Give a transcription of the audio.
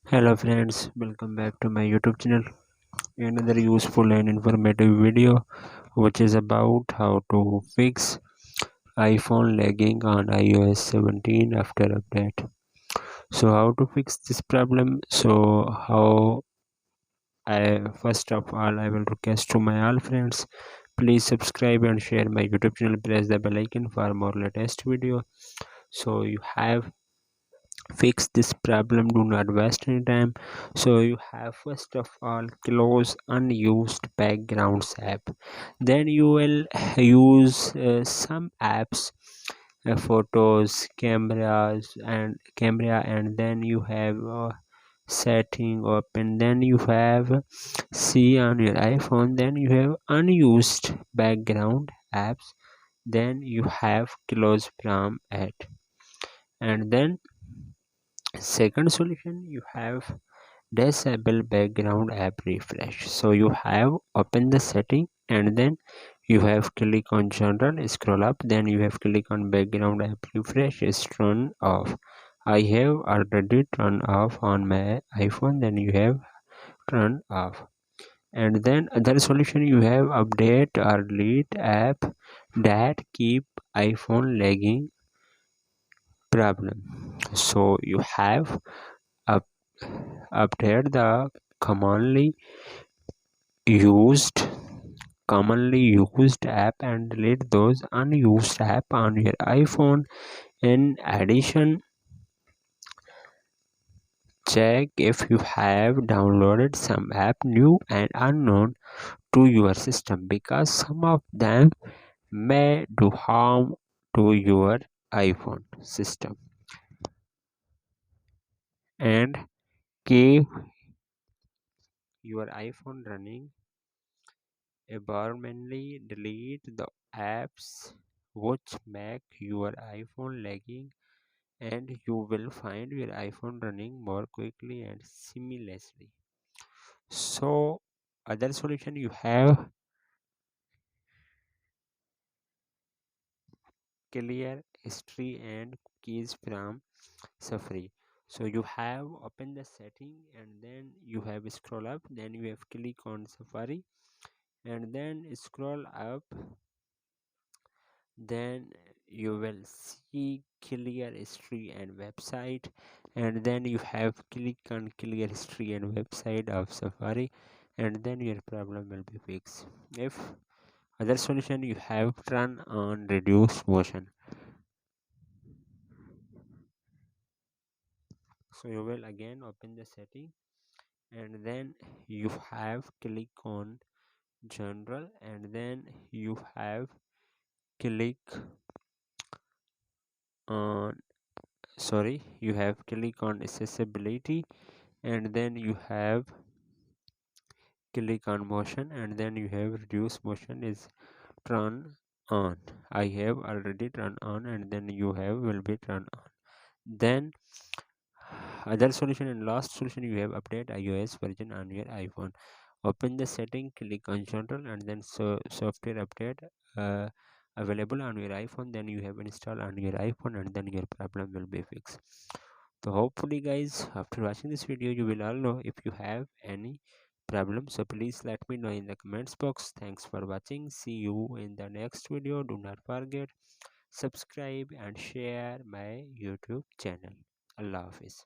Hello friends, welcome back to my YouTube channel. Another useful and informative video which is about how to fix iPhone lagging on iOS 17 after update. So how to fix this problem? So how I first of all I will request to my all friends, please subscribe and share my YouTube channel, press the bell icon for more latest video. So you have fix this problem, do not waste any time. So you have first of all close unused backgrounds app, then you will use some apps, photos, camera, and then you have setting open, then you have see on your iPhone, then you have unused background apps, then you have close from it, and then second solution you have disable background app refresh. So you have open the setting, and then you have click on general, scroll up, then you have click on background app refresh is turn off. I have already turned off on my iPhone, then you have turn off. And then other solution you have update or delete app that keep iPhone lagging problem. So you have up, update the commonly used app and delete those unused app on your iPhone. In addition, check if you have downloaded some app new and unknown to your system, because some of them may do harm to your iPhone system. And keep your iPhone running abnormally, delete the apps which make your iPhone lagging, and you will find your iPhone running more quickly and seamlessly. So other solution you have clear history and cookies from Safari. So you have open the setting, and then you have scroll up, then you have click on Safari, and then scroll up, then you will see clear history and website, and then you have click on clear history and website of Safari, and then your problem will be fixed. If other solution you have turn on reduce motion, so you will again open the setting, and then you have click on general, and then you have click on you have click on accessibility, and then you have click on motion, and then you have reduce motion is turn on. I have already turned on, and then you have will be turned on. Then other solution and last solution you have update iOS version on your iPhone. Open the setting, click on general, and then software update uh, available on your iPhone, then you have installed on your iPhone, and then your problem will be fixed. So hopefully guys, after watching this video you will all know if you have any problem. So please let me know in the comments box. Thanks for watching. See you in the next video. Do not forget subscribe and share my YouTube channel. Allah Hafiz.